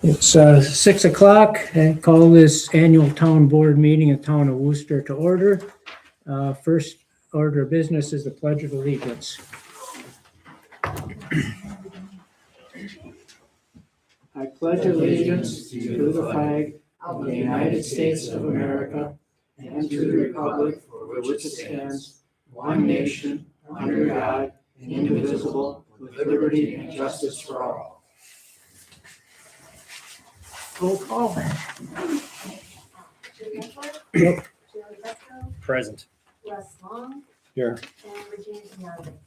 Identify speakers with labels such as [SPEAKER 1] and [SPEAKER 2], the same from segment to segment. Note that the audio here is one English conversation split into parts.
[SPEAKER 1] It's 6 o'clock. I call this annual town board meeting of Town of Worcester to order. First order of business is the Pledge of Allegiance. I pledge allegiance to the flag of the United States of America and to the republic for which it stands, one nation, under God, indivisible, with liberty and justice for all. Roll call.
[SPEAKER 2] Yep.
[SPEAKER 3] Present.
[SPEAKER 2] Russ Long.
[SPEAKER 3] Here.
[SPEAKER 2] And Regina Young.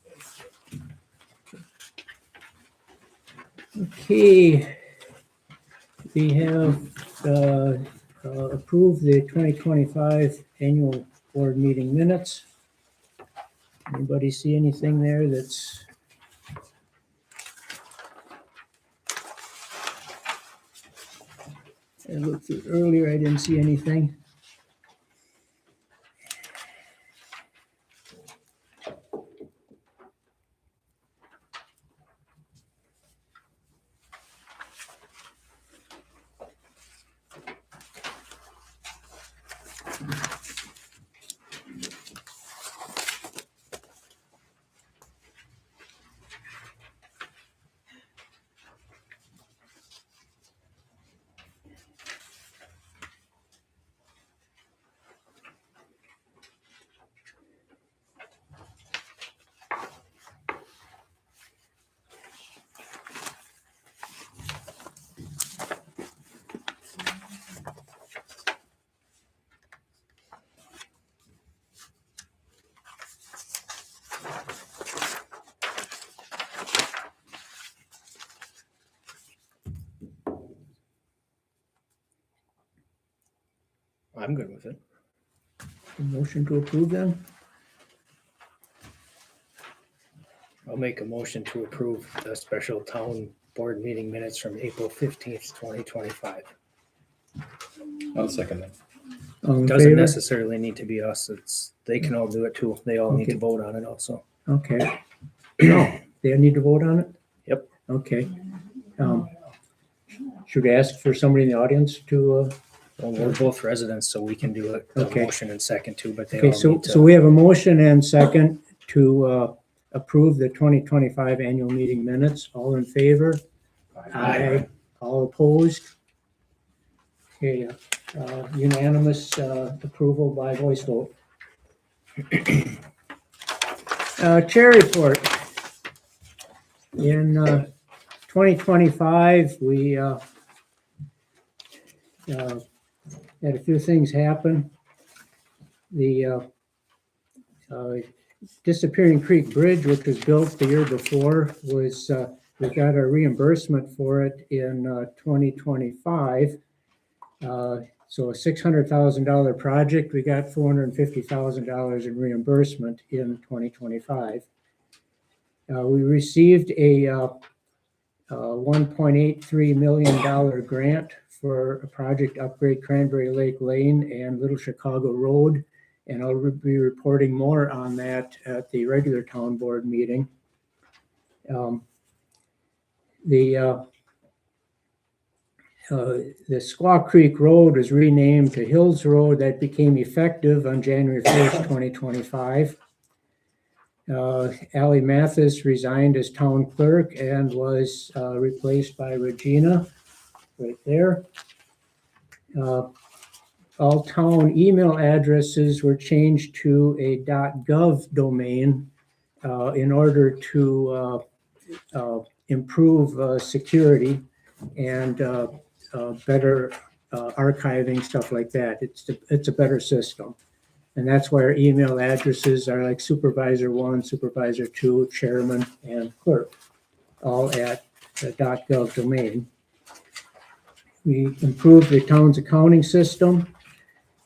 [SPEAKER 1] Okay. We have approved the 2025 annual board meeting minutes. Anybody see anything there that's? I looked through earlier, I didn't see anything.
[SPEAKER 3] I'm good with it.
[SPEAKER 1] A motion to approve them?
[SPEAKER 3] I'll make a motion to approve the special town board meeting minutes from April 15th, 2025.
[SPEAKER 4] I'll second that.
[SPEAKER 1] All in
[SPEAKER 3] Doesn't
[SPEAKER 1] favor?
[SPEAKER 3] necessarily need to be us. They can all do it too. They all need
[SPEAKER 1] Okay.
[SPEAKER 3] to vote on it also.
[SPEAKER 1] Okay. No, they need to vote on it?
[SPEAKER 3] Yep.
[SPEAKER 1] Okay. Should we ask for somebody in the audience to,
[SPEAKER 3] Well, we're both residents, so we can do a
[SPEAKER 1] Okay.
[SPEAKER 3] motion and second too, but they
[SPEAKER 1] okay,
[SPEAKER 3] all
[SPEAKER 1] so
[SPEAKER 3] need to.
[SPEAKER 1] we have a motion and second to approve the 2025 annual meeting minutes. All in favor? Aye. All opposed? Okay, unanimous approval by voice vote. Chair report. In 2025, we had a few things happen. The Disappearing Creek Bridge, which was built the year before, was we got a reimbursement for it in 2025. So a $600,000 project, we got $450,000 in reimbursement in 2025. We received a $1.83 million grant for a project to upgrade Cranberry Lake Lane and Little Chicago Road. And I'll be reporting more on that at the regular town board meeting. The Squaw Creek Road was renamed to Hills Road. That became effective on January 1st, 2025. Ally Mathis resigned as town clerk and was replaced by Regina right there. All town email addresses were changed to a .gov domain in order to improve security and better archiving, stuff like that. It's a better system. And that's why our email addresses are like Supervisor 1, Supervisor 2, Chairman, and Clerk, all at the .gov domain. We improved the town's accounting system,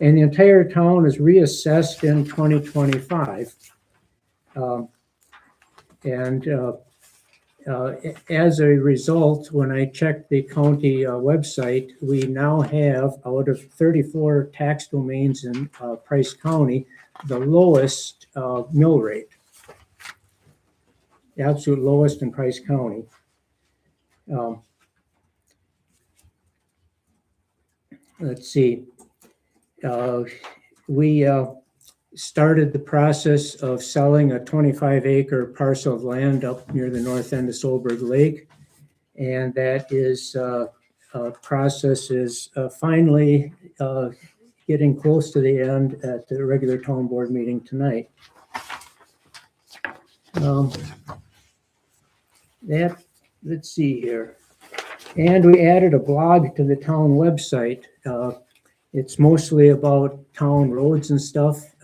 [SPEAKER 1] and the entire town is reassessed in 2025. As a result, when I checked the county website, we now have, out of 34 tax domains in Price County, the lowest mill rate. The absolute lowest in Price County. Let's see. We started the process of selling a 25-acre parcel of land up near the north end of Solberg Lake. And that is, process is finally getting close to the end at the regular town board meeting tonight. Let's see here. And we added a blog to the town website. It's mostly about town roads and stuff.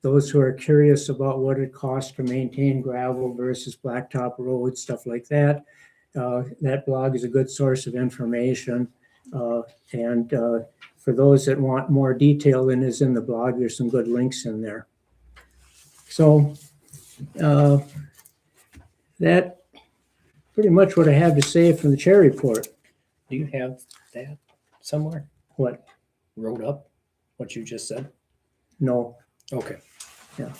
[SPEAKER 1] Those who are curious about what it costs to maintain gravel versus blacktop roads, stuff like that. That blog is a good source of information. And for those that want more detail than is in the blog, there's some good links in there. So that pretty much what I have to say from the chair report.
[SPEAKER 3] Do you have that somewhere?
[SPEAKER 1] What?
[SPEAKER 3] Wrote up what you just said?
[SPEAKER 1] No.
[SPEAKER 3] Okay.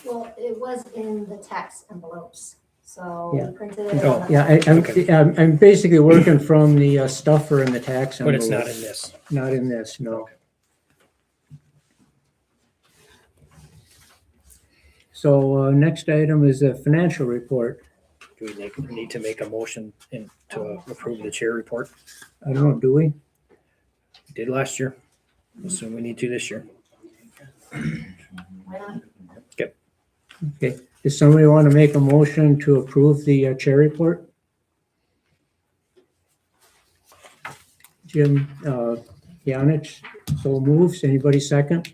[SPEAKER 2] Well, it was in the tax envelopes, so
[SPEAKER 1] Yeah.
[SPEAKER 2] we printed it.
[SPEAKER 3] Oh,
[SPEAKER 2] on the-
[SPEAKER 1] Yeah, I'm basically working from the stuffer in the tax
[SPEAKER 3] But it's
[SPEAKER 1] envelope.
[SPEAKER 3] not in this.
[SPEAKER 1] Not in this, no. So next item is a financial report.
[SPEAKER 3] Do we need to make a motion to approve the chair report?
[SPEAKER 1] I don't know, do we?
[SPEAKER 3] We did last year. Assume we need to this year.
[SPEAKER 2] Why not?
[SPEAKER 1] Okay, does somebody want to make a motion to approve the chair report? Jim Yanich, so moves. Anybody second?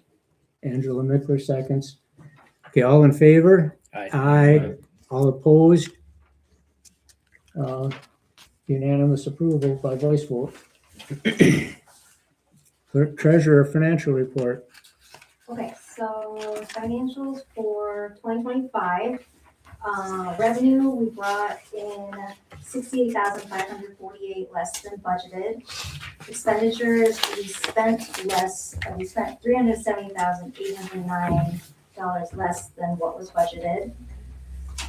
[SPEAKER 1] Angela Mickler seconds. Okay, all in favor?
[SPEAKER 3] Aye.
[SPEAKER 1] Aye. All opposed? Unanimous approval by voice vote. Clerk Treasurer financial report.
[SPEAKER 2] Okay, so financials for 2025. Revenue, we brought in 68,548 less than budgeted. Expenditures, we spent $370,809 less than what was budgeted.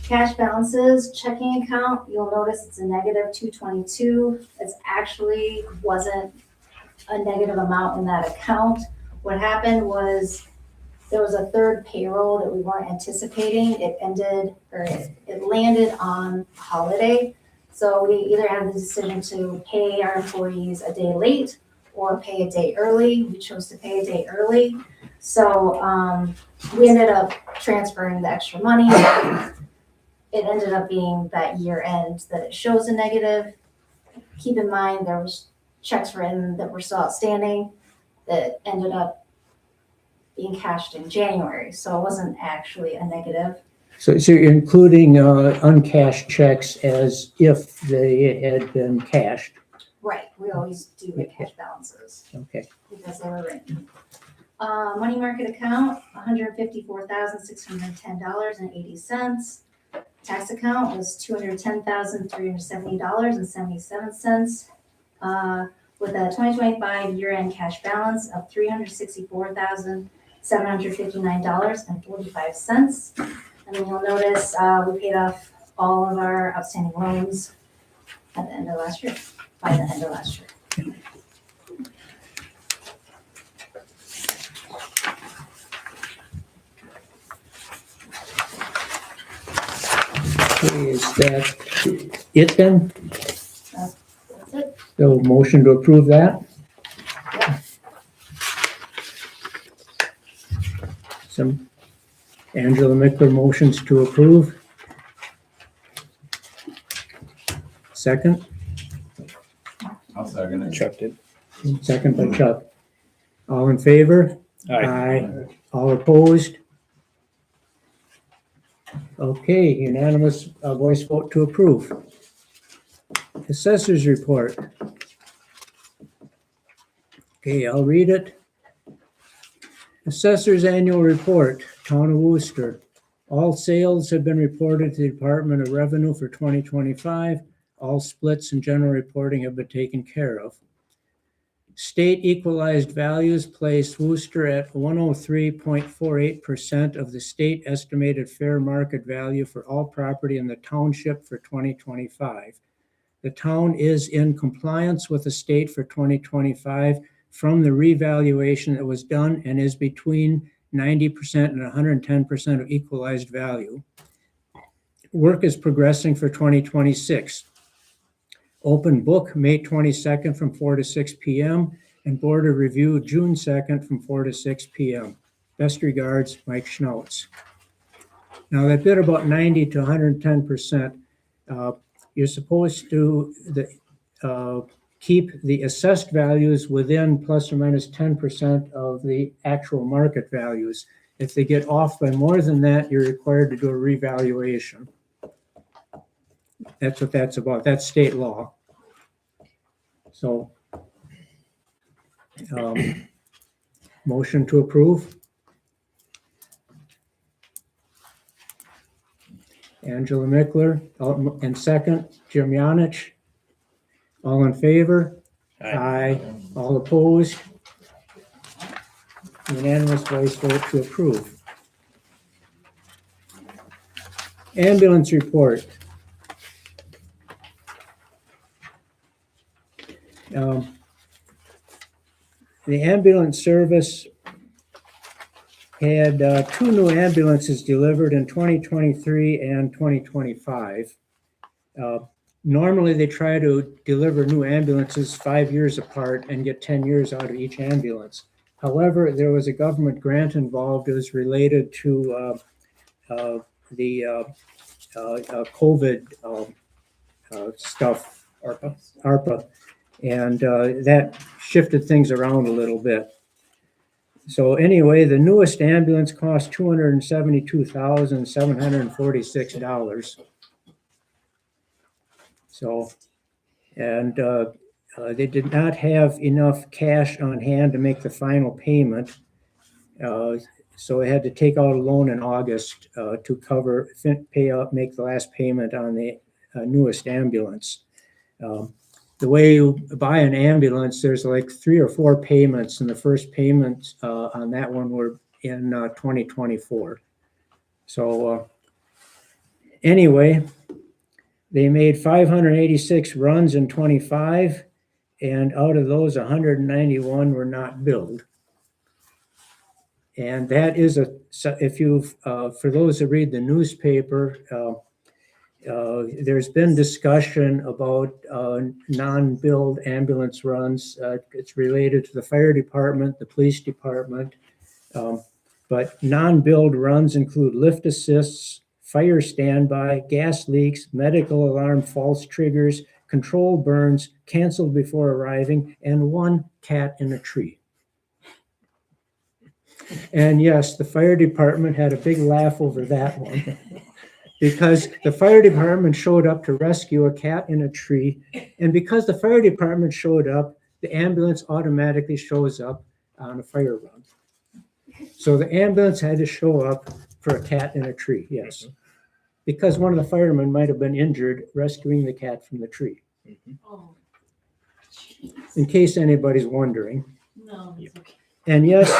[SPEAKER 2] Cash balances, checking account, you'll notice it's a negative 222. It actually wasn't a negative amount in that account. What happened was there was a third payroll that we weren't anticipating. It landed on holiday. So we either had the decision to pay our employees a day late or pay a day early. We chose to pay a day early. So we ended up transferring the extra money. It ended up being that year end that it shows a negative. Keep in mind, there was checks written that were still outstanding that ended up being cashed in January. So it wasn't actually a negative.
[SPEAKER 1] So you're including uncashed checks as if they had been cashed.
[SPEAKER 2] Right, we always do the cash balances
[SPEAKER 1] Okay.
[SPEAKER 2] because they were written. Money market account, $154,610.80. Tax account was $210,370.77, with a 2025 year-end cash balance of $364,759.45. And then you'll notice, we paid off all of our outstanding loans at the end of last year, by the end of last year.
[SPEAKER 1] Okay, is that it then?
[SPEAKER 2] That's it.
[SPEAKER 1] So motion to approve that? Some Angela Mickler motions to approve. Second,
[SPEAKER 4] I'll second it.
[SPEAKER 3] Chuck did.
[SPEAKER 1] second by Chuck. All in favor?
[SPEAKER 3] Aye.
[SPEAKER 1] All opposed? Okay, unanimous voice vote to approve. Assessors report. Okay, I'll read it. Assessors annual report, Town of Worcester. All sales have been reported to the Department of Revenue for 2025. All splits and general reporting have been taken care of. State equalized values placed Worcester at 103.48% of the state estimated fair market value for all property in the township for 2025. The town is in compliance with the state for 2025 from the revaluation that was done and is between 90% and 110% of equalized value. Work is progressing for 2026. Open book, May 22nd from 4 to 6 p.m. and board of review, June 2nd from 4 to 6 p.m. Best regards, Mike Schnauz. Now that bit about 90 to 110%, you're supposed to keep the assessed values within plus or minus 10% of the actual market values. If they get off by more than that, you're required to do a revaluation. That's what that's about. That's state law. So, motion to approve. Angela Mickler, and second, Jim Yanich. All in favor? Aye. All opposed? Unanimous voice vote to approve. Ambulance report. The ambulance service had 2 new ambulances delivered in 2023 and 2025. Normally, they try to deliver new ambulances 5 years apart and get 10 years out of each ambulance. However, there was a government grant involved. It was related to the COVID stuff, ARPA, and that shifted things around a little bit. So anyway, the newest ambulance cost $272,746. So, and they did not have enough cash on hand to make the final payment. So they had to take out a loan in August to cover, pay up, make the last payment on the newest ambulance. The way you buy an ambulance, there's like 3 or 4 payments, and the first payments on that one were in 2024. So anyway, they made 586 runs in 25, and out of those, 191 were not billed. And that is if you've, for those that read the newspaper, there's been discussion about non-billed ambulance runs. It's related to the fire department, the police department. But non-billed runs include lift assists, fire standby, gas leaks, medical alarm, false triggers, control burns, canceled before arriving, and 1 cat in a tree. And yes, the fire department had a big laugh over that one. Because the fire department showed up to rescue a cat in a tree. And because the fire department showed up, the ambulance automatically shows up on a fire run. So the ambulance had to show up for a cat in a tree, yes. because one of the firemen might have been injured rescuing the cat from the tree,
[SPEAKER 5] Oh, jeez.
[SPEAKER 1] in case anybody's wondering.
[SPEAKER 5] No, it's okay.
[SPEAKER 1] And yes,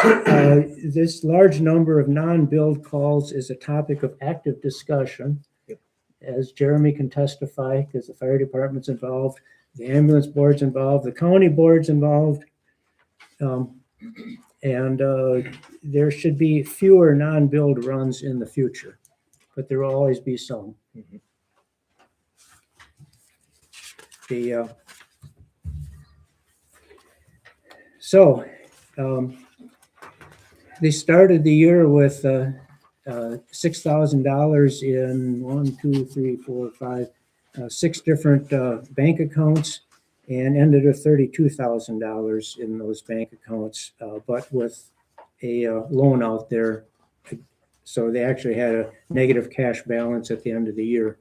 [SPEAKER 1] this large number of non-billed calls is a topic of active discussion.
[SPEAKER 3] Yep.
[SPEAKER 1] As Jeremy can testify, because the fire department's involved, the ambulance board's involved, the county board's involved. And there should be fewer non-billed runs in the future, but there will always be some.
[SPEAKER 3] Mhm.
[SPEAKER 1] They started the year with $6,000 in 6 different bank accounts, and ended with $32,000 in those bank accounts, but with a loan out there. So they actually had a negative cash balance at the end of the year.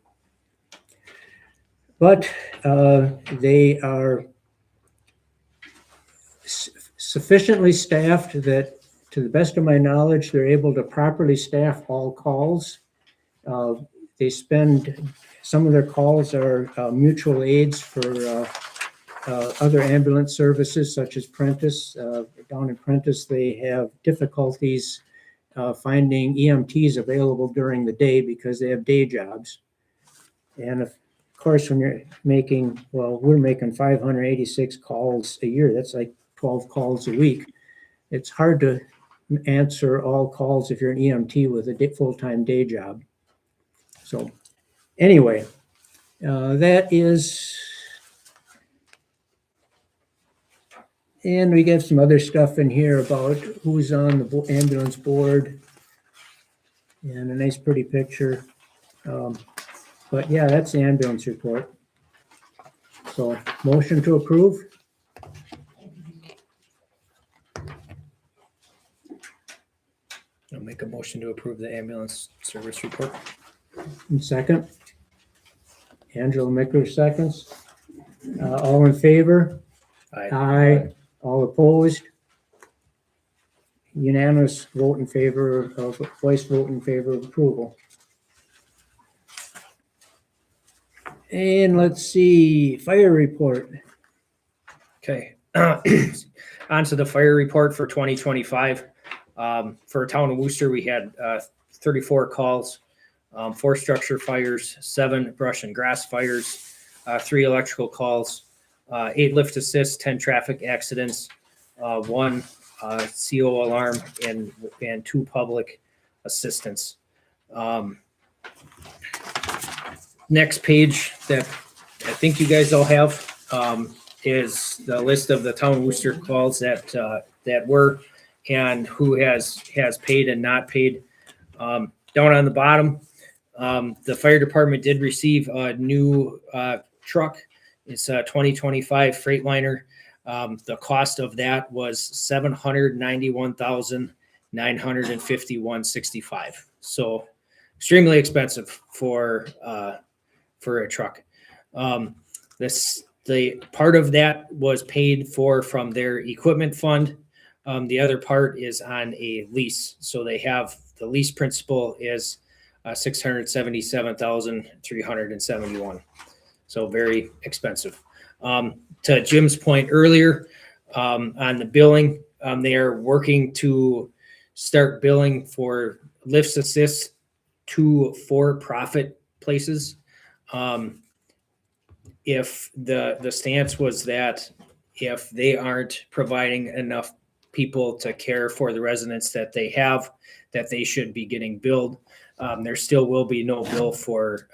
[SPEAKER 1] But they are sufficiently staffed that, to the best of my knowledge, they're able to properly staff all calls. They spend, some of their calls are mutual aids for other ambulance services such as Prentice. Down in Prentice, they have difficulties finding EMTs available during the day because they have day jobs. And of course, when you're making, well, we're making 586 calls a year. That's like 12 calls a week. It's hard to answer all calls if you're an EMT with a full-time day job. So anyway, that is, and we got some other stuff in here about who's on the ambulance board, and a nice pretty picture. But yeah, that's the ambulance report. So motion to approve,
[SPEAKER 3] I'll make a motion to approve the ambulance service report.
[SPEAKER 1] and second. Angela Mickler seconds. All in favor?
[SPEAKER 3] Aye.
[SPEAKER 1] Aye. All opposed? Unanimous vote in favor of, voice vote in favor of approval. And let's see, fire report.
[SPEAKER 3] Okay. On to the fire report for 2025. For town of Worcester, we had 34 calls, 4 structure fires, 7 brush and grass fires, 3 electrical calls, 8 lift assist, 10 traffic accidents, 1 CO alarm, and 2 public assistance. Next page that I think you guys all have is the list of the town of Worcester calls that were and who has paid and not paid. Down on the bottom, the fire department did receive a new truck. It's a 2025 Freightliner. The cost of that was $791,951.65. So extremely expensive for a truck. The part of that was paid for from their equipment fund. The other part is on a lease. So they have, the lease principal is $677,371. So very expensive. To Jim's point earlier, on the billing, they are working to start billing for lifts assist to for-profit places. If the stance was that if they aren't providing enough people to care for the residents that they have, that they should be getting billed. There still will be no bill for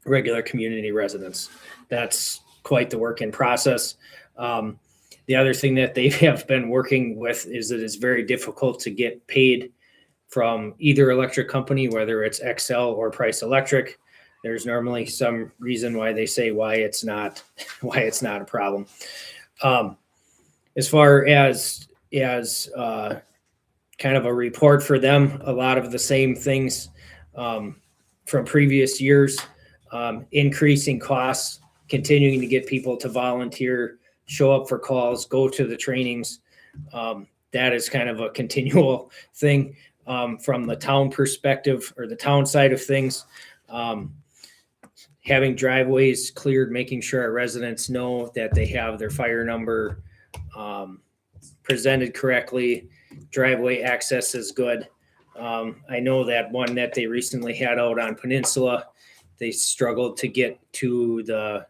[SPEAKER 3] regular community residents. That's quite the work in process. The other thing that they have been working with is that it's very difficult to get paid from either electric company, whether it's Xcel or Price Electric. There's normally some reason why they say why it's not a problem. As far as kind of a report for them, a lot of the same things from previous years, increasing costs, continuing to get people to volunteer, show up for calls, go to the trainings. That is kind of a continual thing from the town perspective or the town side of things. Having driveways cleared, making sure our residents know that they have their fire number presented correctly. Driveway access is good. I know that one that they recently had out on Peninsula, they struggled to get to the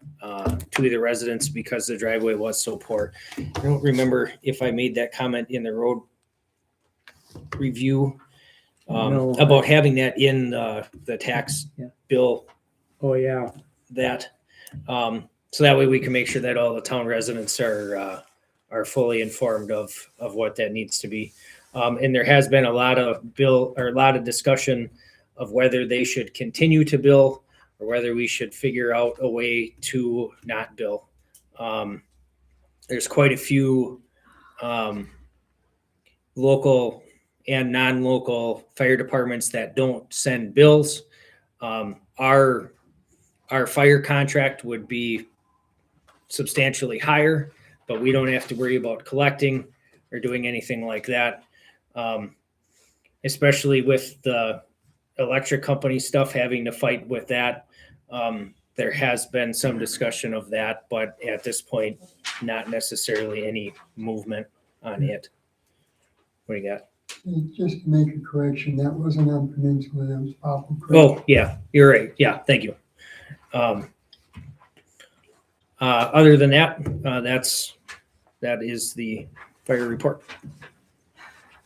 [SPEAKER 3] residents because the driveway was so poor. I don't remember if I made that comment in the road review
[SPEAKER 1] No.
[SPEAKER 3] about having that in the tax
[SPEAKER 1] Yeah.
[SPEAKER 3] bill,
[SPEAKER 1] Oh, yeah.
[SPEAKER 3] that so that way we can make sure that all the town residents are fully informed of what that needs to be. And there has been a lot of discussion of whether they should continue to bill or whether we should figure out a way to not bill. There's quite a few local and non-local fire departments that don't send bills. Our fire contract would be substantially higher, but we don't have to worry about collecting or doing anything like that. Especially with the electric company stuff, having to fight with that. There has been some discussion of that, but at this point, not necessarily any movement on it. What do you got?
[SPEAKER 6] Just to make a correction, that wasn't on Peninsula, that was Popple Creek.
[SPEAKER 3] Oh, yeah, you're right. Yeah, thank you. Other than that, that is the fire report.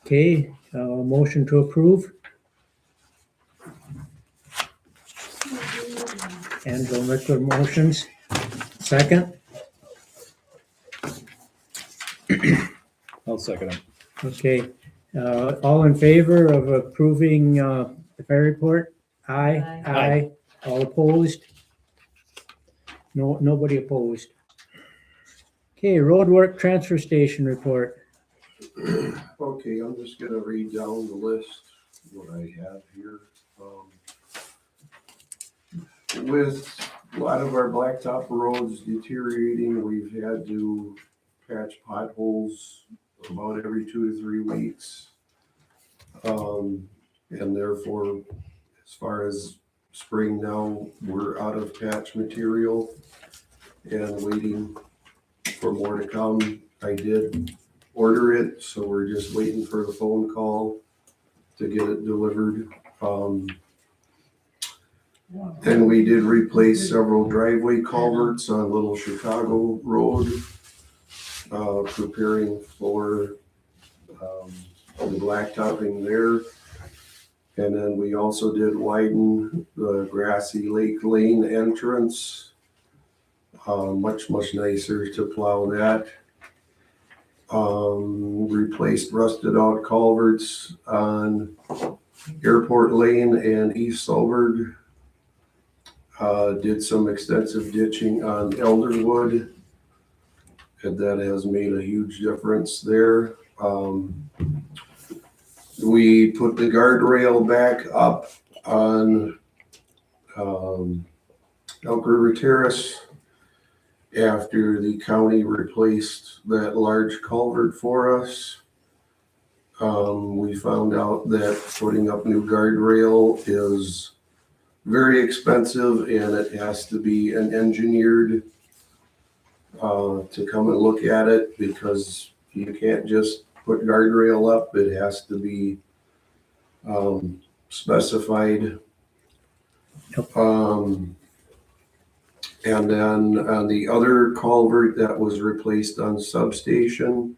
[SPEAKER 1] Okay, motion to approve. Angela Mickler motions. Second.
[SPEAKER 4] I'll second it.
[SPEAKER 1] Okay, all in favor of approving the fire report? Aye.
[SPEAKER 5] Aye.
[SPEAKER 1] Aye. All opposed? No, nobody opposed. Okay, roadwork transfer station report.
[SPEAKER 7] Okay, I'm just gonna read down the list, what I have here. With a lot of our blacktop roads deteriorating, we've had to patch potholes about every 2 to 3 weeks. And therefore, as far as spring now, we're out of patch material and waiting for more to come. I did order it, so we're just waiting for the phone call to get it delivered. Then we did replace several driveway culverts on Little Chicago Road, preparing for the blacktopping there. And then we also did widen the Grassy Lake Lane entrance. Much nicer to plow that. Replaced rusted out culverts on Airport Lane and East Sulberg. Did some extensive ditching on Elderwood, and that has made a huge difference there. We put the guardrail back up on Elk River Terrace after the county replaced that large culvert for us. We found out that putting up new guardrail is very expensive, and it has to be an engineered to come and look at it, because you can't just put guardrail up. It has to be specified. And then on the other culvert that was replaced on substation,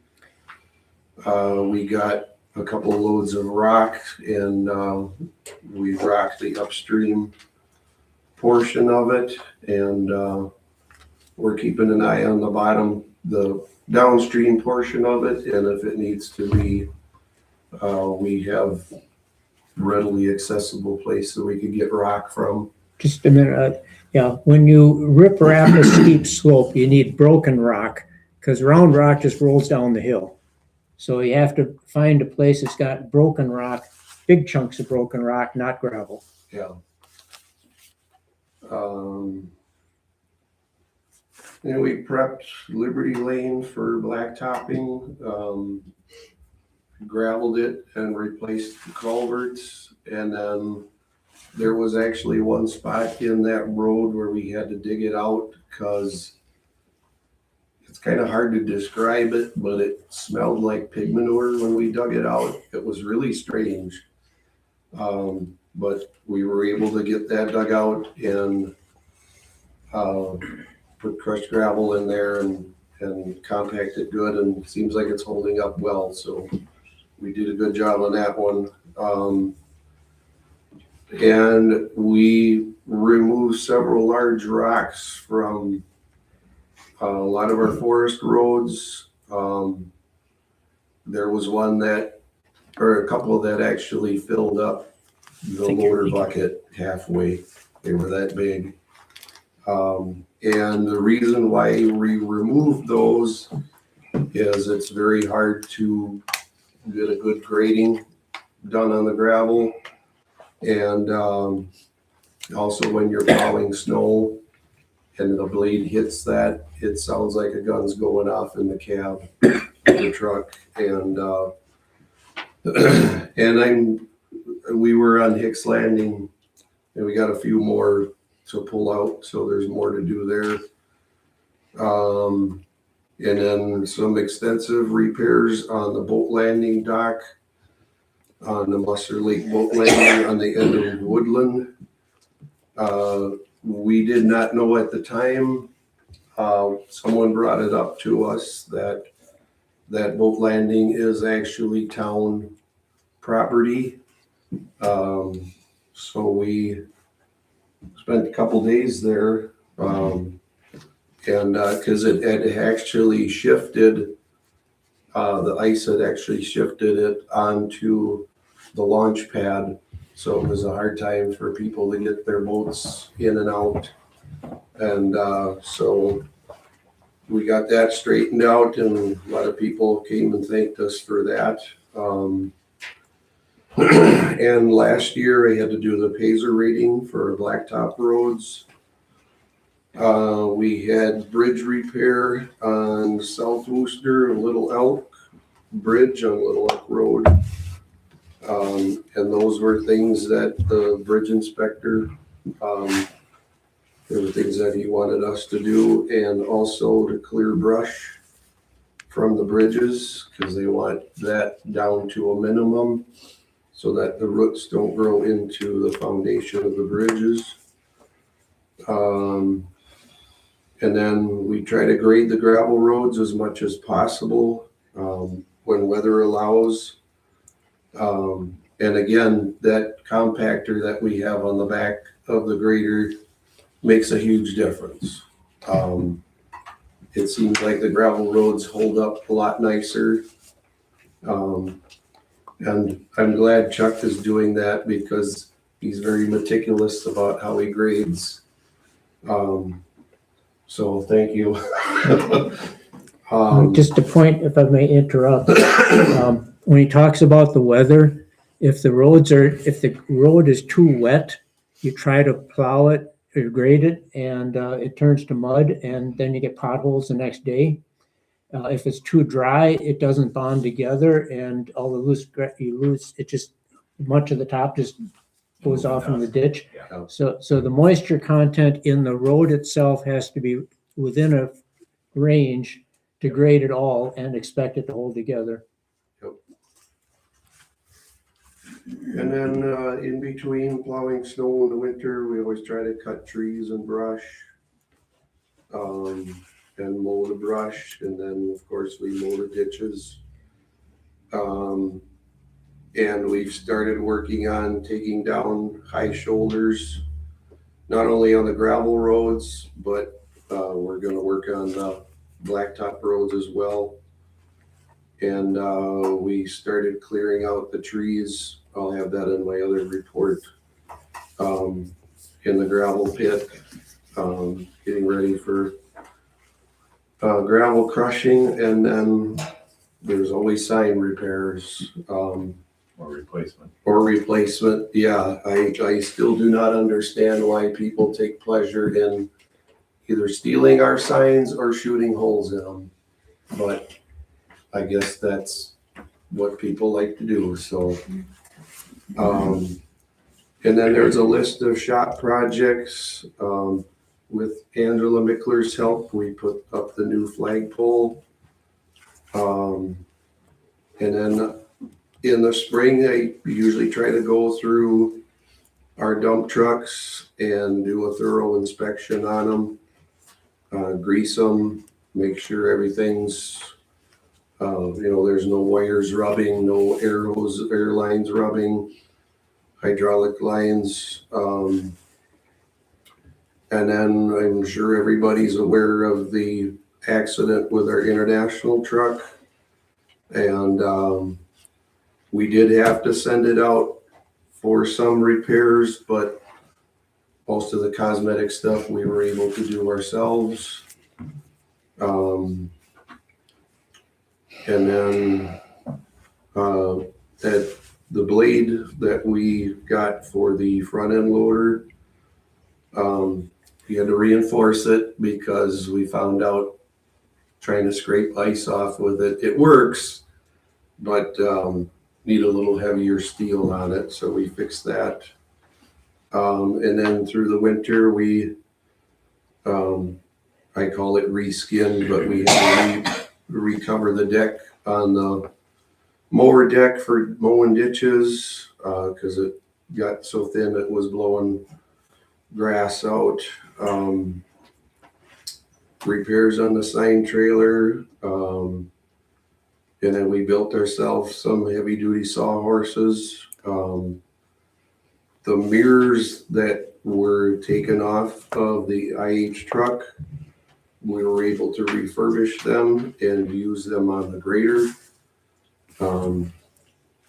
[SPEAKER 7] we got a couple of loads of rock, and we rocked the upstream portion of it, and we're keeping an eye on the downstream portion of it, and if it needs to be, we have readily accessible place that we could get rock from.
[SPEAKER 1] Just a minute. Yeah, when you rip wrap a steep slope, you need broken rock, because round rock just rolls down the hill. So you have to find a place that's got broken rock, big chunks of broken rock, not gravel.
[SPEAKER 7] Yeah. And we prepped Liberty Lane for blacktopping, gravelled it and replaced the culverts, and then there was actually one spot in that road where we had to dig it out because it's kind of hard to describe it, but it smelled like pig manure when we dug it out. It was really strange. But we were able to get that dug out and put crushed gravel in there and compact it good, and seems like it's holding up well. So we did a good job on that one. And we removed several large rocks from a lot of our forest roads. There was one that, or a couple that actually filled up the loader bucket halfway. They were that big. And the reason why we removed those is it's very hard to get a good grading done on the gravel. And also when you're plowing snow and the blade hits that, it sounds like a gun's going off in the cab of the truck. And we were on Hicks Landing and we got a few more to pull out, so there's more to do there. And then some extensive repairs on the boat landing dock on the Musser Lake boat landing on the end of Woodland. We did not know at the time. Someone brought it up to us that that boat landing is actually town property. So we spent a couple days there, and because it had actually shifted, the ice had actually shifted it onto the launch pad. So it was a hard time for people to get their boats in and out. And so we got that straightened out, and a lot of people came and thanked us for that. And last year I had to do the Pazer rating for blacktop roads. We had bridge repair on South Wooster, Little Elk Bridge on Little Elk Road. And those were things that the bridge inspector, there were things that he wanted us to do, and also to clear brush from the bridges because they want that down to a minimum so that the roots don't grow into the foundation of the bridges. And then we try to grade the gravel roads as much as possible when weather allows. And again, that compactor that we have on the back of the grader makes a huge difference. It seems like the gravel roads hold up a lot nicer. And I'm glad Chuck is doing that because he's very meticulous about how he grades. So thank you.
[SPEAKER 1] Just a point, if I may interrupt, when he talks about the weather, if the road is too wet, you try to plow it or grade it and it turns to mud and then you get potholes the next day. If it's too dry, it doesn't bond together and all the loose, it just, much of the top just goes off in the ditch.
[SPEAKER 4] Yeah.
[SPEAKER 1] So the moisture content in the road itself has to be within a range to grade it all and expect it to hold together.
[SPEAKER 7] And then in between plowing snow in the winter, we always try to cut trees and brush and mow the brush. And then of course we mow the ditches. And we've started working on taking down high shoulders, not only on the gravel roads, but we're going to work on the blacktop roads as well. And we started clearing out the trees. I'll have that in my other report, in the gravel pit, getting ready for gravel crushing. And then there's always sign repairs. Or replacement. Yeah, I still do not understand why people take pleasure in either stealing our signs or shooting holes in them. But I guess that's what people like to do. So, And then there's a list of shop projects. With Angela Mickler's help, we put up the new flagpole. And then in the spring, I usually try to go through our dump trucks and do a thorough inspection on them, grease them, make sure everything's, there's no wires rubbing, no air lines rubbing, hydraulic lines. And then I'm sure everybody's aware of the accident with our international truck. And we did have to send it out for some repairs, but most of the cosmetic stuff we were able to do ourselves. And then at the blade that we got for the front end loader, we had to reinforce it because we found out trying to scrape ice off with it. It works, but need a little heavier steel on it, so we fixed that. And then through the winter, we, I call it reskinned, but we had to recover the deck on the mower deck for mowing ditches, because it got so thin it was blowing grass out. Repairs on the sign trailer. And then we built ourselves some heavy duty sawhorses. The mirrors that were taken off of the IH truck, we were able to refurbish them and use them on the grader. A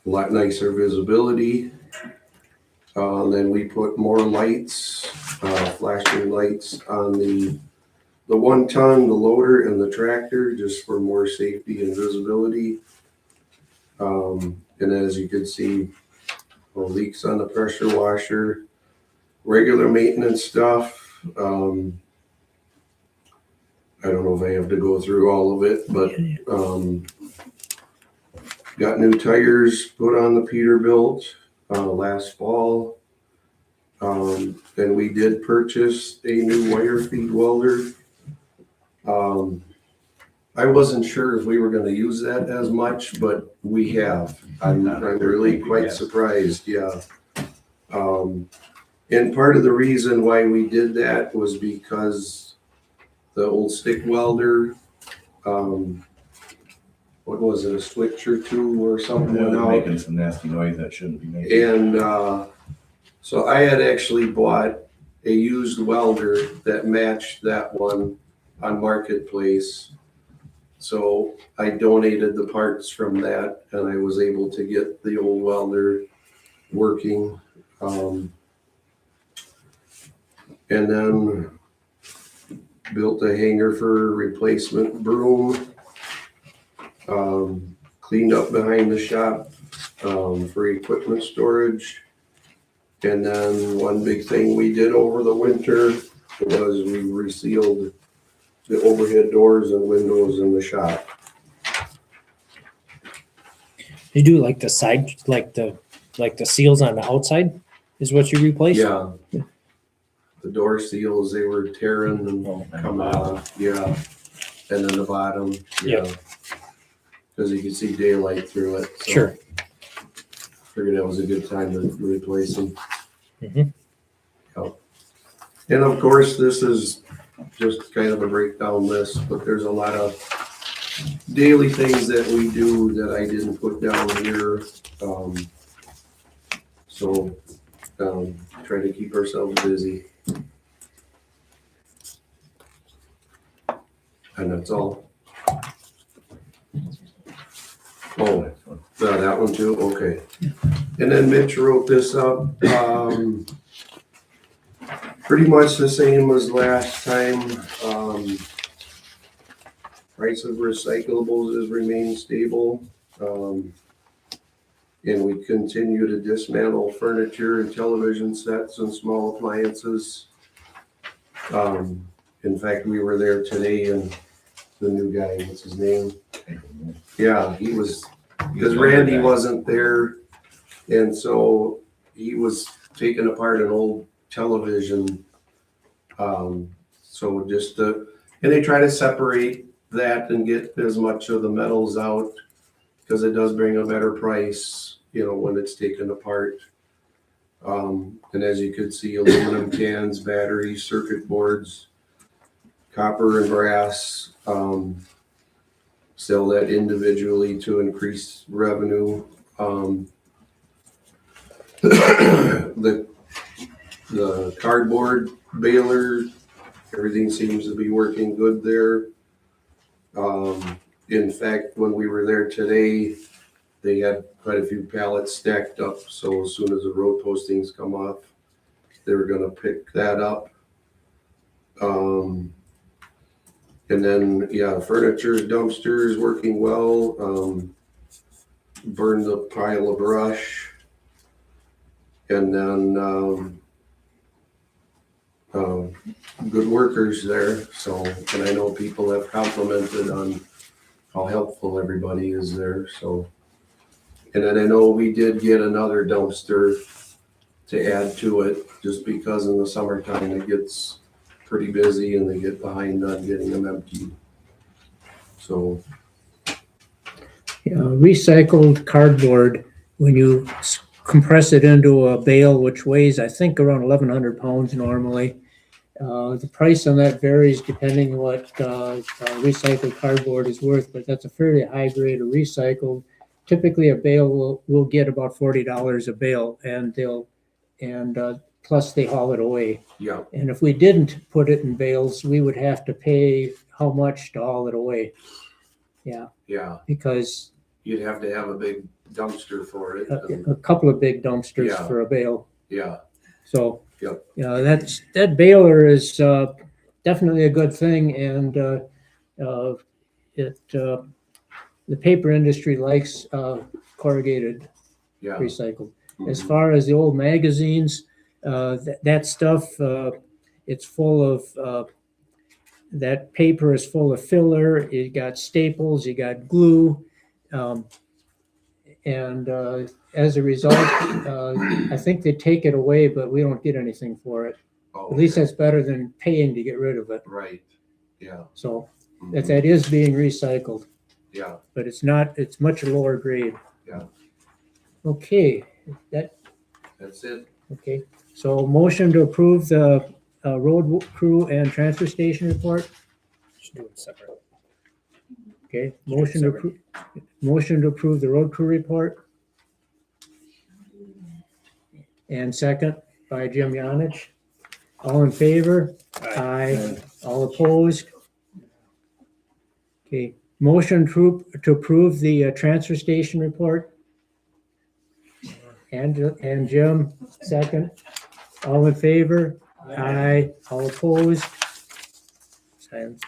[SPEAKER 7] lot nicer visibility. Then we put more lights, flashing lights on the 1 ton, the loader and the tractor, just for more safety and visibility. And as you can see, leaks on the pressure washer, regular maintenance stuff. I don't know if I have to go through all of it, but got new tires put on the Peterbilt last fall. And we did purchase a new wire feed welder. I wasn't sure if we were going to use that as much, but we have. I'm really quite surprised. Yeah. And part of the reason why we did that was because the old stick welder, what was it, a switch or two or something
[SPEAKER 4] Yeah,
[SPEAKER 7] went
[SPEAKER 4] they're
[SPEAKER 7] out.
[SPEAKER 4] making some nasty noise that shouldn't be making.
[SPEAKER 7] And so I had actually bought a used welder that matched that one on Marketplace. So I donated the parts from that, and I was able to get the old welder working. And then built a hanger for replacement broom. Cleaned up behind the shop for equipment storage. And then one big thing we did over the winter was we resealed the overhead doors and windows in the shop.
[SPEAKER 3] You do like the side, like the seals on the outside is what you replaced?
[SPEAKER 7] Yeah. The door seals, they were tearing and coming off, yeah. And then the bottom, yeah. Because you could see daylight through it. So
[SPEAKER 3] Sure.
[SPEAKER 7] figured that was a good time to replace them.
[SPEAKER 3] Mhm.
[SPEAKER 7] Yep. And of course, this is just kind of a breakdown list, but there's a lot of daily things that we do that I didn't put down here. So try to keep ourselves busy. And that's all. Oh, that one too, okay. And then Mitch wrote this up, pretty much the same as last time. Price of recyclables has remained stable. And we continue to dismantle furniture and television sets and small appliances. In fact, we were there today and the new guy, what's his name? Yeah, he was, because Randy wasn't there. And so he was taking apart an old television. So just and they try to separate that and get as much of the metals out because it does bring a better price, you know, when it's taken apart. And as you could see, aluminum cans, batteries, circuit boards, copper and brass, sell that individually to increase revenue. The cardboard baler, everything seems to be working good there. In fact, when we were there today, they had quite a few pallets stacked up. So as soon as the road postings come off, they were gonna pick that up. And then, yeah, furniture, dumpsters working well. Burned a pile of brush. And then, good workers there. So, and I know people have complimented on how helpful everybody is there. So, and then I know we did get another dumpster to add to it just because in the summertime it gets pretty busy and they get behind on getting them emptied. So,
[SPEAKER 1] Recycled cardboard, when you compress it into a bale, which weighs, I think, around 1,100 pounds normally. The price on that varies depending what recycled cardboard is worth, but that's a fairly high grade of recycled. Typically, a bale will get about $40 a bale, and plus they haul it away.
[SPEAKER 7] yeah,
[SPEAKER 1] And if we didn't put it in bales, we would have to pay how much to haul it away? Yeah,
[SPEAKER 7] yeah,
[SPEAKER 1] because
[SPEAKER 7] you'd have to have a big dumpster for it.
[SPEAKER 1] a couple of big dumpsters
[SPEAKER 7] Yeah.
[SPEAKER 1] for a bale.
[SPEAKER 7] Yeah,
[SPEAKER 1] So,
[SPEAKER 7] Yep.
[SPEAKER 1] that baler is definitely a good thing, and the paper industry likes corrugated
[SPEAKER 7] yeah.
[SPEAKER 1] recycled. As
[SPEAKER 7] Mhm.
[SPEAKER 1] far as the old magazines, that stuff, it's full of that paper is full of filler. You got staples, you got glue, and as a result, I think they take it away, but we don't get anything for it.
[SPEAKER 7] Oh,
[SPEAKER 1] At least
[SPEAKER 7] okay.
[SPEAKER 1] that's better than paying to get rid of it.
[SPEAKER 7] Right, yeah.
[SPEAKER 1] So
[SPEAKER 7] Mhm.
[SPEAKER 1] that is being recycled,
[SPEAKER 7] Yeah,
[SPEAKER 1] but it's not, it's much lower grade.
[SPEAKER 7] Yeah.
[SPEAKER 1] Okay,
[SPEAKER 7] that's it.
[SPEAKER 1] okay. So motion to approve the road crew and transfer station report.
[SPEAKER 3] Just do it separate.
[SPEAKER 1] Okay, motion to approve the road crew report. And second by Jim Yanich. All in favor? Aye. All opposed? Okay, motion to approve the transfer station report. And Jim, second. All in favor? Aye. All opposed? Silence.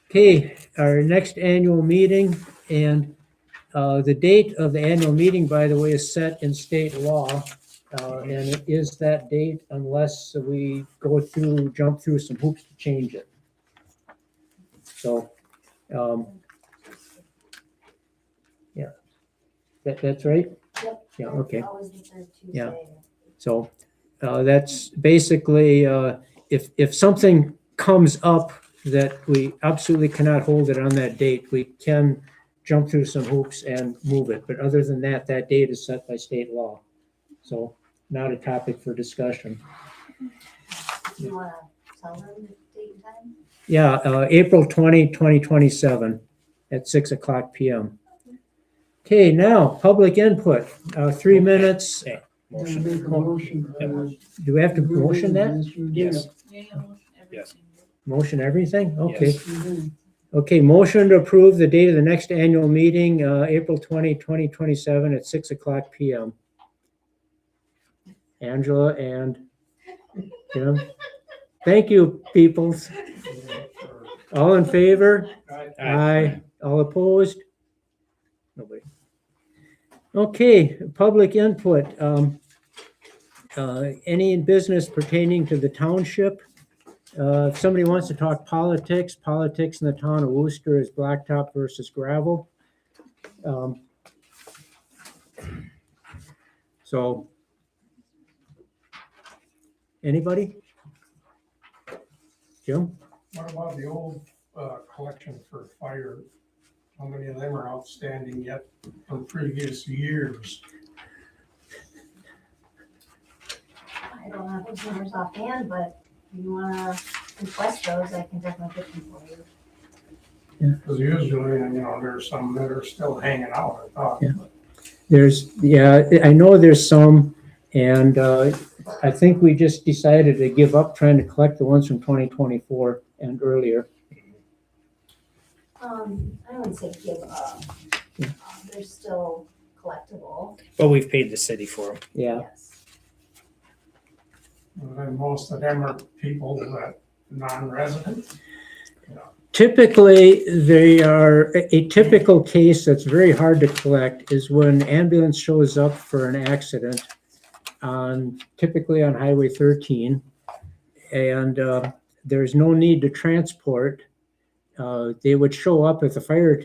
[SPEAKER 1] Okay, our next annual meeting, and the date of the annual meeting, by the way, is set in state law. And it is that date unless we jump through some hoops to change it. So, yeah, that's right?
[SPEAKER 2] Yep.
[SPEAKER 1] Yeah, okay.
[SPEAKER 2] Always the third
[SPEAKER 1] Yeah.
[SPEAKER 2] Tuesday.
[SPEAKER 1] So that's basically, if something comes up that we absolutely cannot hold it on that date, we can jump through some hoops and move it. But other than that, that date is set by state law. So not a topic for discussion.
[SPEAKER 2] You wanna tell them the date and time?
[SPEAKER 1] Yeah, April 20, 2027 at 6:00 PM. Okay, now, public input, 3 minutes.
[SPEAKER 3] Motion.
[SPEAKER 6] Make a motion.
[SPEAKER 1] Do we have to motion that?
[SPEAKER 3] Yes.
[SPEAKER 5] Yeah, yeah, motion everything.
[SPEAKER 1] Motion everything? Okay.
[SPEAKER 3] Yes.
[SPEAKER 6] Mhm.
[SPEAKER 1] Okay, motion to approve the date of the next annual meeting, April 20, 2027 at 6:00 PM. Angela and Jim. Thank you, peoples. All in favor? Aye. All opposed? Nobody. Okay, public input. Any business pertaining to the township? If somebody wants to talk politics in the town of Worcester is blacktop versus gravel. So Anybody? Jim?
[SPEAKER 8] What about the old collection for fire? How many of them are outstanding yet from previous years?
[SPEAKER 2] I don't have those numbers offhand, but if you wanna request those, I can definitely get them for you.
[SPEAKER 8] Because usually, there's some that are still hanging out, I thought.
[SPEAKER 1] Yeah. I know there's some, and I think we just decided to give up trying to collect the ones from 2024 and earlier.
[SPEAKER 2] I wouldn't say give up.
[SPEAKER 1] Yeah.
[SPEAKER 2] They're still collectible,
[SPEAKER 3] But we've paid the city for them.
[SPEAKER 1] Yeah,
[SPEAKER 2] yes.
[SPEAKER 8] And then most of them are people that non-resident.
[SPEAKER 1] typically, they are, a typical case that's very hard to collect is when ambulance shows up for an accident typically on Highway 13, and there's no need to transport. They would show up if the fire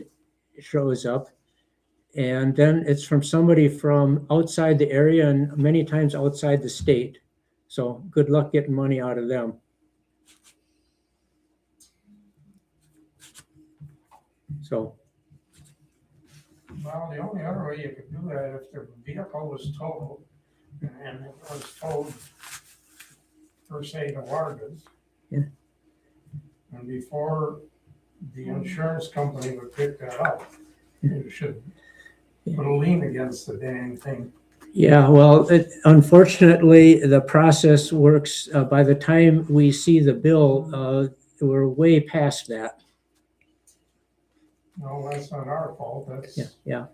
[SPEAKER 1] shows up, and then it's from somebody from outside the area and many times outside the state. So good luck getting money out of them. So,
[SPEAKER 8] Well, the only other way you could do that if the vehicle was totaled and it was towed per se to Wargas.
[SPEAKER 1] Yeah.
[SPEAKER 8] And before the insurance company would pick that up, you should put a lien against the dang thing.
[SPEAKER 1] yeah, well, unfortunately, the process works, by the time we see the bill, we're way past that.
[SPEAKER 8] No, that's not our fault,
[SPEAKER 1] Yeah,
[SPEAKER 8] that's
[SPEAKER 1] yeah.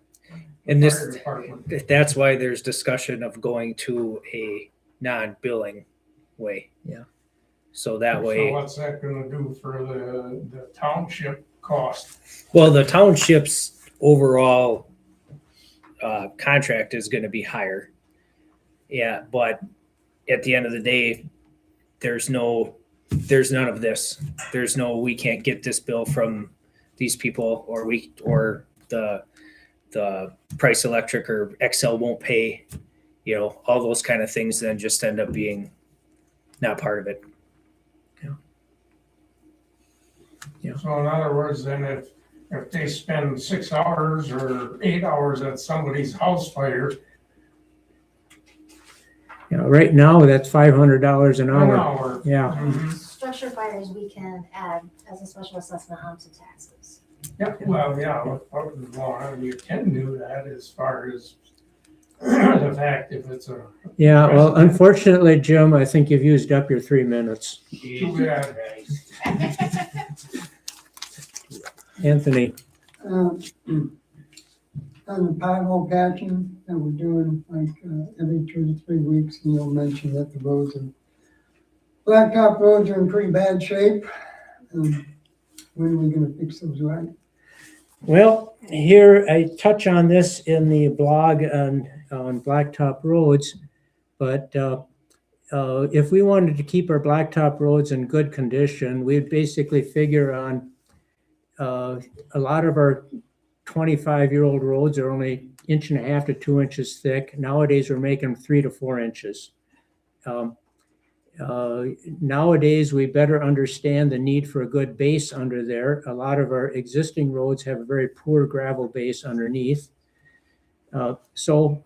[SPEAKER 3] And
[SPEAKER 8] the
[SPEAKER 3] this,
[SPEAKER 8] fire department.
[SPEAKER 3] that's why there's discussion of going to a non-billing way.
[SPEAKER 1] Yeah.
[SPEAKER 3] So that
[SPEAKER 8] So
[SPEAKER 3] way,
[SPEAKER 8] what's that gonna do for the township cost?
[SPEAKER 3] well, the township's overall contract is going to be higher. Yeah, but at the end of the day, there's none of this. There's no, we can't get this bill from these people, or the Price Electric or Excel won't pay, all those kind of things then just end up being not part of it.
[SPEAKER 8] So in other words, then if they spend 6 hours or 8 hours at somebody's house fire,
[SPEAKER 1] Right now, that's $500 an
[SPEAKER 8] an
[SPEAKER 1] hour.
[SPEAKER 8] hour.
[SPEAKER 1] Yeah,
[SPEAKER 8] Mhm.
[SPEAKER 2] Structure fires, we can add as a special assessment onto taxes.
[SPEAKER 8] Yeah, well, you can do that as far as the fact if it's a,
[SPEAKER 1] yeah, well, unfortunately, Jim, I think you've used up your 3 minutes.
[SPEAKER 8] too bad.
[SPEAKER 1] Anthony,
[SPEAKER 6] On the pothole patching that we're doing like every 2 to 3 weeks, Neil mentioned that the roads and blacktop roads are in pretty bad shape. When are we gonna fix those right?
[SPEAKER 1] well, here, I touch on this in the blog on blacktop roads, but if we wanted to keep our blacktop roads in good condition, we'd basically figure on a lot of our 25-year-old roads are only 1.5 to 2 inches thick. Nowadays, we're making 3 to 4 inches. Nowadays, we better understand the need for a good base under there. A lot of our existing roads have a very poor gravel base underneath. So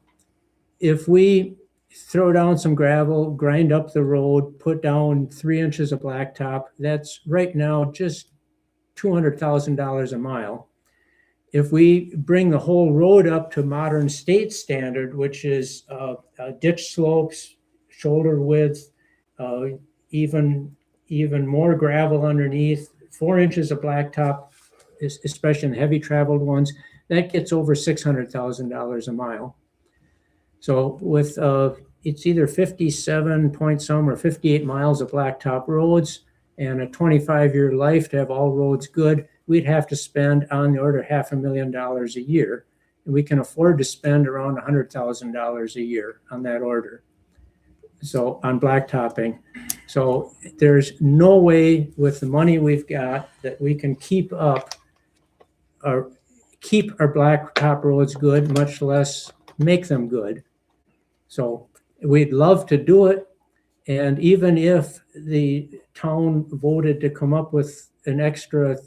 [SPEAKER 1] if we throw down some gravel, grind up the road, put down 3 inches of blacktop, that's right now just $200,000 a mile. If we bring the whole road up to modern state standard, which is ditch slopes, shoulder width, even more gravel underneath, 4 inches of blacktop, especially in the heavy traveled ones, that gets over $600,000 a mile. So with it's either 57 point some or 58 miles of blacktop roads and a 25-year life to have all roads good, we'd have to spend on the order of $500,000 a year. And we can afford to spend around $100,000 a year on that order. So on blacktopping. So there's no way with the money we've got that we can keep our blacktop roads good, much less make them good. So we'd love to do it. And even if the town voted to come up with an extra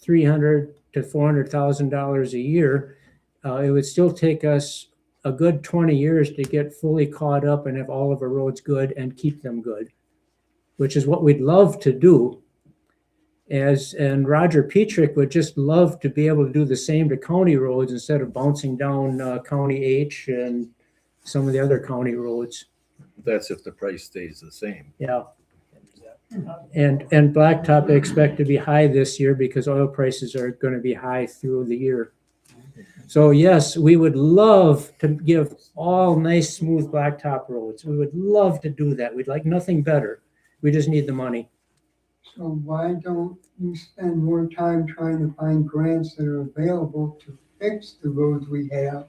[SPEAKER 1] $300,000 to $400,000 a year, it would still take us a good 20 years to get fully caught up and have all of our roads good and keep them good, which is what we'd love to do. And Roger Petrick would just love to be able to do the same to county roads instead of bouncing down County H and some of the other county roads.
[SPEAKER 9] That's if the price stays the same.
[SPEAKER 1] Yeah. And blacktop I expect to be high this year because oil prices are going to be high through the year. So yes, we would love to give all nice, smooth blacktop roads. We would love to do that. We'd like nothing better. We just need the money.
[SPEAKER 6] So why don't you spend more time trying to find grants that are available to fix the roads we have,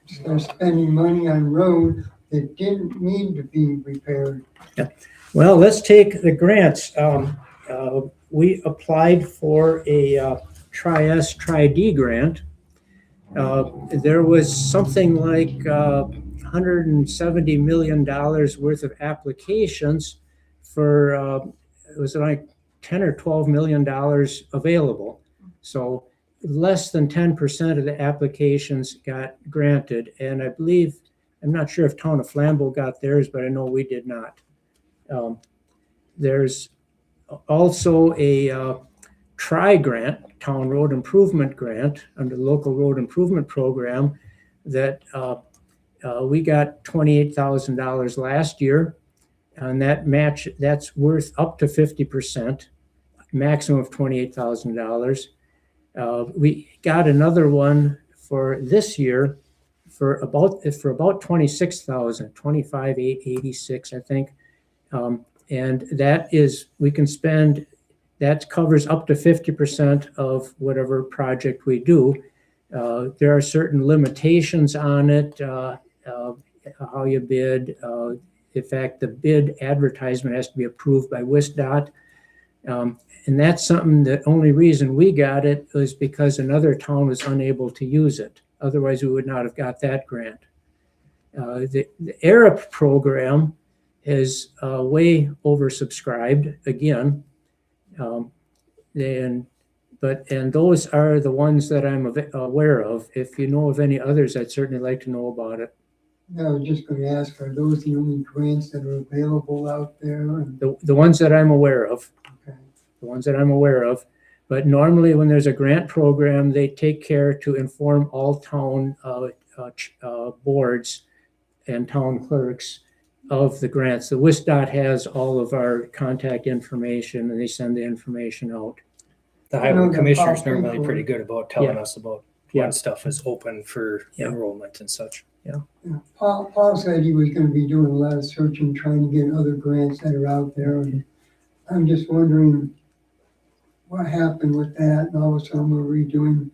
[SPEAKER 6] instead of spending money on roads that didn't need to be repaired?
[SPEAKER 1] Well, let's take the grants. We applied for a Tri-S, Tri-D grant. There was something like $170 million worth of applications for, it was like 10 or $12 million available. So less than 10% of the applications got granted. And I believe, I'm not sure if Town of Flambeau got theirs, but I know we did not. There's also a Tri-Grant, Town Road Improvement Grant, under the Local Road Improvement Program that we got $28,000 last year. And that's worth up to 50%, maximum of $28,000. We got another one for this year for about $26,000, $25,886, I think. And that is, we can spend, that covers up to 50% of whatever project we do. There are certain limitations on it, how you bid. In fact, the bid advertisement has to be approved by WSDOT. And that's something, the only reason we got it was because another town was unable to use it. Otherwise, we would not have got that grant. The ARIP program is way oversubscribed again. And those are the ones that I'm aware of. If you know of any others, I'd certainly like to know about it.
[SPEAKER 6] I was just going to ask, are those the only grants that are available out there? And,
[SPEAKER 1] The ones that I'm aware of.
[SPEAKER 6] okay.
[SPEAKER 1] The ones that I'm aware of. But normally when there's a grant program, they take care to inform all town boards and town clerks of the grants. The WSDOT has all of our contact information and they send the information out.
[SPEAKER 3] The
[SPEAKER 6] I know
[SPEAKER 3] highway
[SPEAKER 6] that
[SPEAKER 3] commissioner's
[SPEAKER 6] Bob
[SPEAKER 3] normally
[SPEAKER 6] Finkel-
[SPEAKER 3] pretty good about telling
[SPEAKER 1] Yeah.
[SPEAKER 3] us about
[SPEAKER 1] Yeah.
[SPEAKER 3] when stuff is open for
[SPEAKER 1] Yeah.
[SPEAKER 3] enrollment and such.
[SPEAKER 6] Yeah. Paul said he was going to be doing a lot of searching, trying to get other grants that are out there. And I'm just wondering what happened with that. And all of a sudden we're redoing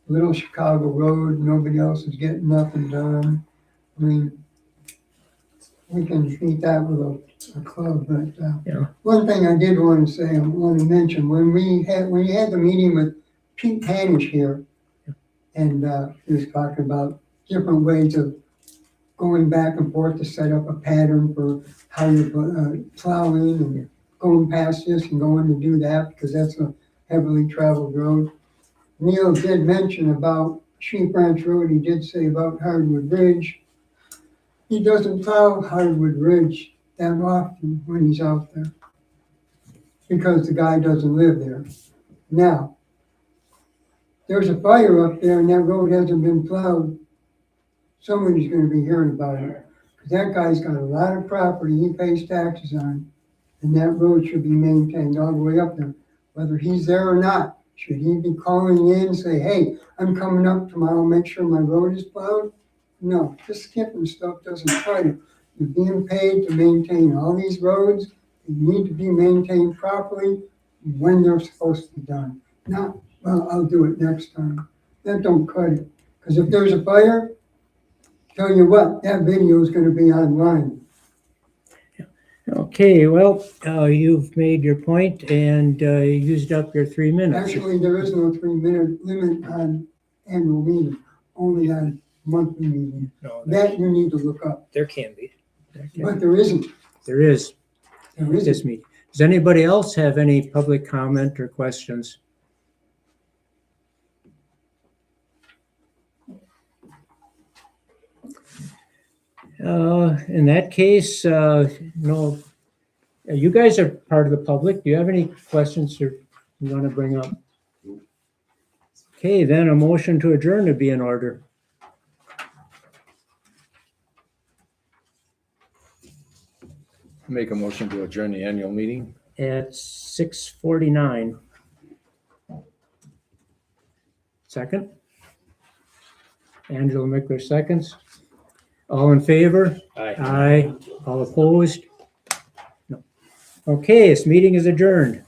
[SPEAKER 6] Little Chicago Road. Nobody else is getting nothing done. I mean, we can beat that with a club, but
[SPEAKER 1] Yeah.
[SPEAKER 6] one thing I did want to say, I want to mention, when you had the meeting with Pete Hanisch here, and he was talking about different ways of going back and forth to set up a pattern for how you're plowing and going past this and going to do that, because that's a heavily traveled road. Neil did mention about Sheep Ranch Road. He did say about Hardwood Ridge. He doesn't plow Hardwood Ridge that often when he's out there because the guy doesn't live there. Now, there's a fire up there and that road hasn't been plowed. Somebody's going to be hearing about it. Because that guy's got a lot of property he pays taxes on, and that road should be maintained all the way up there. Whether he's there or not, should he be calling in and say, hey, I'm coming up tomorrow, make sure my road is plowed? No, just skipping stuff doesn't cut it. You're being paid to maintain all these roads. They need to be maintained properly when they're supposed to be done. Not, well, I'll do it next time. That don't cut it. Because if there's a fire, tell you what, that video is going to be online.
[SPEAKER 1] Okay, well, you've made your point and used up your 3 minutes.
[SPEAKER 6] Actually, there is no 3-minute limit on annual meeting, only on monthly meeting.
[SPEAKER 3] No,
[SPEAKER 6] That you need to look up,
[SPEAKER 3] there can be.
[SPEAKER 6] but there isn't.
[SPEAKER 1] There is.
[SPEAKER 6] There is
[SPEAKER 1] this meeting. Does anybody else have any public comment or questions? In that case, no, you guys are part of the public. Do you have any questions or you want to bring up? Okay, then a motion to adjourn to be in order.
[SPEAKER 9] Make a motion to adjourn the annual meeting.
[SPEAKER 1] At 6:49. Second? Angela Mickler seconds. All in favor?
[SPEAKER 3] Aye.
[SPEAKER 1] Aye. All opposed? No. Okay, this meeting is adjourned.